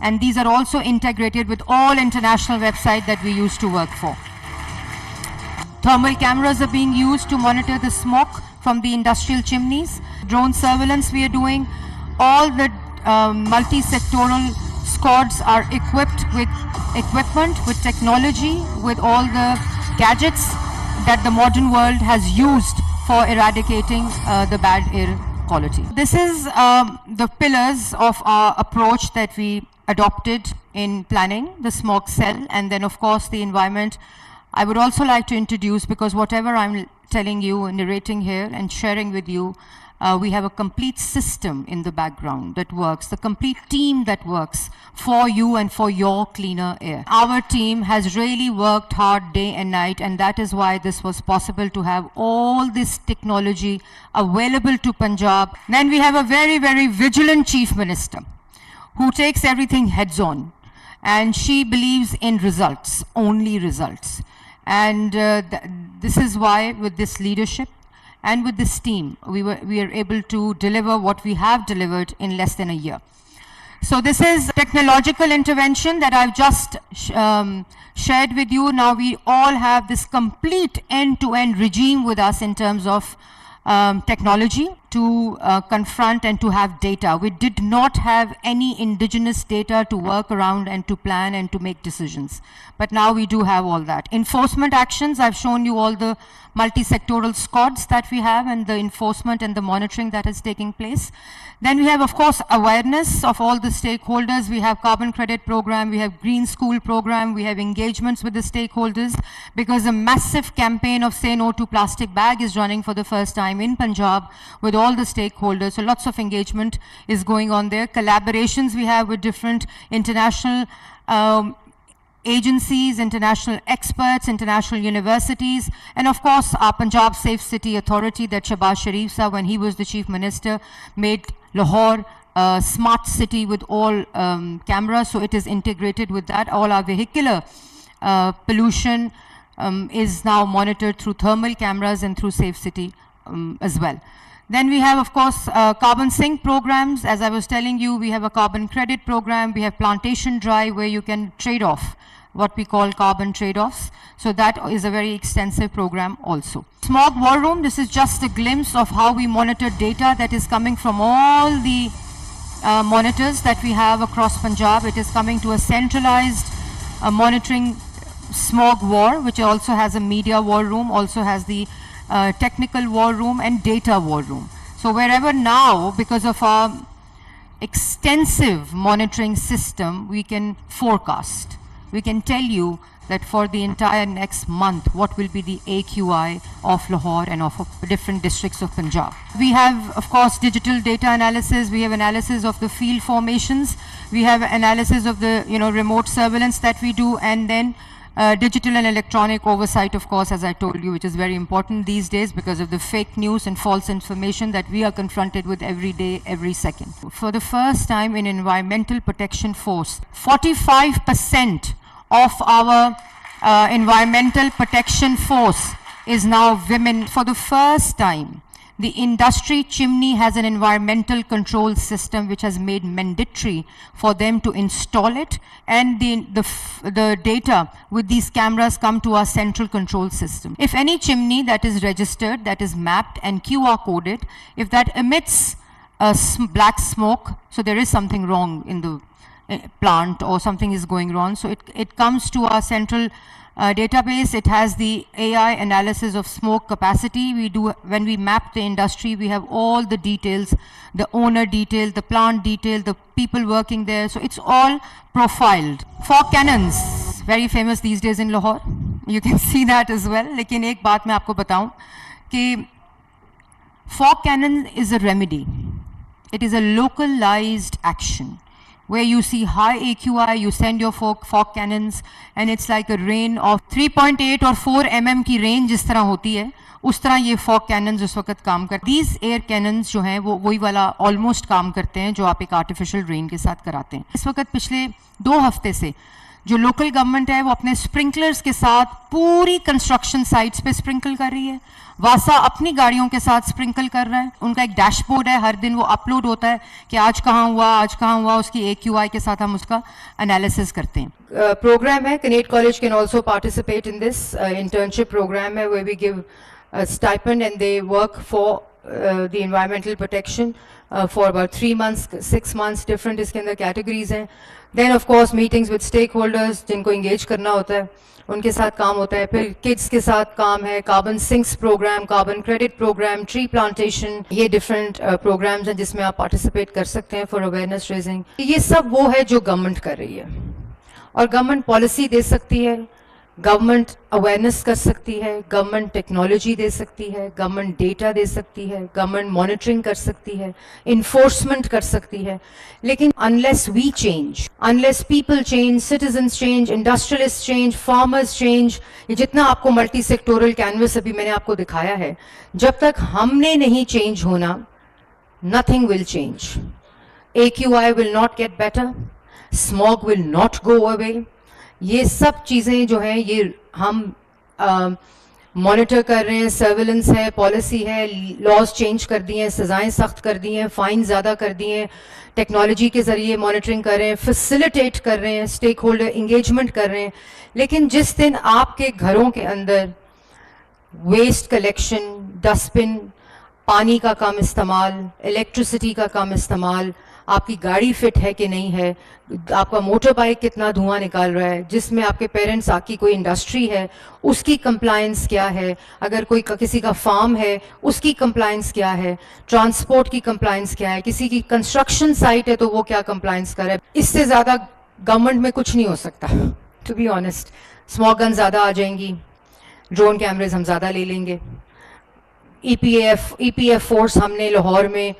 and these are also integrated with all international websites that we used to work for. Thermal cameras are being used to monitor the smoke from the industrial chimneys. Drone surveillance we are doing. All the multi-sectoral squads are equipped with equipment, with technology, with all the gadgets that the modern world has used for eradicating the bad air quality. This is the pillars of our approach that we adopted in planning the smog cell, and then of course the environment. I would also like to introduce, because whatever I'm telling you and narrating here and sharing with you, we have a complete system in the background that works, the complete team that works for you and for your cleaner air. Our team has really worked hard day and night, and that is why this was possible to have all this technology available to Punjab. Then we have a very, very vigilant Chief Minister who takes everything heads on, and she believes in results, only results. And this is why with this leadership and with this team, we are able to deliver what we have delivered in less than a year. So this is technological intervention that I've just shared with you. Now we all have this complete end-to-end regime with us in terms of technology to confront and to have data. We did not have any indigenous data to work around and to plan and to make decisions. But now we do have all that. Enforcement actions, I've shown you all the multi-sectoral squads that we have and the enforcement and the monitoring that is taking place. Then we have, of course, awareness of all the stakeholders. We have carbon credit program, we have green school program, we have engagements with the stakeholders, because a massive campaign of Say No to Plastic Bag is running for the first time in Punjab with all the stakeholders. So lots of engagement is going on there. Collaborations we have with different international agencies, international experts, international universities, and of course our Punjab Safe City Authority that Shahbaz Sharif sir, when he was the Chief Minister, made Lahore a smart city with all cameras, so it is integrated with that. All our vehicular pollution is now monitored through thermal cameras and through Safe City as well. Then we have, of course, carbon sink programs. As I was telling you, we have a carbon credit program. We have plantation drive where you can trade off what we call carbon trade-offs. So that is a very extensive program also. Smog War Room, this is just a glimpse of how we monitor data that is coming from all the monitors that we have across Punjab. It is coming to a centralized monitoring smog war, which also has a media war room, also has the technical war room and data war room. So wherever now, because of our extensive monitoring system, we can forecast. We can tell you that for the entire next month, what will be the AQI of Lahore and of different districts of Punjab. We have, of course, digital data analysis. We have analysis of the field formations. We have analysis of the remote surveillance that we do, and then digital and electronic oversight, of course, as I told you, which is very important these days because of the fake news and false information that we are confronted with every day, every second. For the first time in Environmental Protection Force, 45% of our Environmental Protection Force is now women. For the first time, the industry chimney has an environmental control system which has made mandatory for them to install it, and the data with these cameras come to our central control system. If any chimney that is registered, that is mapped and QR coded, if that emits black smoke, so there is something wrong in the plant or something is going wrong. So it comes to our central database. It has the AI analysis of smoke capacity. We do, when we map the industry, we have all the details, the owner detail, the plant detail, the people working there. So it's all profiled. Fog cannons, very famous these days in Lahore. You can see that as well. लेकिन एक बात मैं आपको बताऊं कि fog cannon is a remedy. It is a localized action. Where you see high AQI, you send your fog cannons, and it's like a rain of 3.8 or 4 mm की range जिस तरह होती है, उस तरह ये fog cannons उस वक्त काम करते हैं. These air cannons जो हैं वो वही वाला almost काम करते हैं जो आप एक artificial rain के साथ कराते हैं. इस वक्त पिछले 2 हफ्ते से जो लोकल गवर्नमेंट है वो अपने स्प्रिंकलर्स के साथ पूरी कंस्ट्रक्शन साइट्स पे स्प्रिंकल कर रही है, वासा अपनी गाड़ियों के साथ स्प्रिंकल कर रहा है। उनका एक डैशबोर्ड है, हर दिन वो अपलोड होता है कि आज कहाँ हुआ, उसकी AQI के साथ हम उसका एनालिसिस करते हैं। प्रोग्राम है कनेट college can also participate in this internship program है, where we give a stipend and they work for the environmental protection for about 3 months, 6 months, different इसके अंदर categories हैं। Then of course meetings with stakeholders जिनको engage करना होता है, उनके साथ काम होता है। फिर kids के साथ काम है, carbon sinks program, carbon credit program, tree plantation, ये different programs हैं जिसमें आप participate कर सकते हैं for awareness raising। ये सब वो है जो government कर रही है, और government policy दे सकती है, गवर्नमेंट अवेयरनेस कर सकती है, गवर्नमेंट टेक्नोलॉजी दे सकती है, गवर्नमेंट डेटा दे सकती है, गवर्नमेंट मॉनिटरिंग कर सकती है, इन्फोर्समेंट कर सकती है। लेकिन unless we change, unless people change, citizens change, industrialist change, farmers change, ये जितना आपको मल्टी सेक्टोरल कैनवस अभी मैंने आपको दिखाया है, जब तक हमने नहीं चेंज होना, nothing will change. AQI will not get better, smog will not go away. ये सब चीज़ें जो हैं ये हम मॉनिटर कर रहे हैं, सर्विलेंस है, पॉलिसी है, लॉज चेंज कर दिए हैं, सज़ाएं सख्त कर दी हैं, फाइन ज़्यादा कर दिए हैं, टेक्नोलॉजी के ज़रिए मॉनिटरिंग कर रहे हैं, फैसिलिटेट कर रहे हैं, स्टेक होल्डर इंगेजमेंट कर रहे हैं। लेकिन जिस दिन आपके घरों के अंदर वेस्ट कलेक्शन, डस्टबिन, पानी का कम इस्तेमाल, इलेक्ट्रिसिटी का कम इस्तेमाल, आपकी गाड़ी फिट है कि नहीं है, आपका मोटर बाइक कितना धुआं निकाल रहा है, जिसमें आपके पेरेंट्स आपकी कोई इंडस्ट्री है उसकी कंप्लायंस क्या है, अगर कोई किसी का फार्म है उसकी कंप्लायंस क्या है, ट्रांसपोर्ट की कंप्लायंस क्या है, किसी की कंस्ट्रक्शन साइट है तो वो क्या कंप्लायंस कर रहा है। इससे ज़्यादा गवर्नमेंट में कुछ नहीं हो सकता, to be honest. Smog gun ज़्यादा आ जाएंगी, ड्रोन कैमरेज हम ज़्यादा ले लेंगे, EPF फोर्स हमने लाहौर में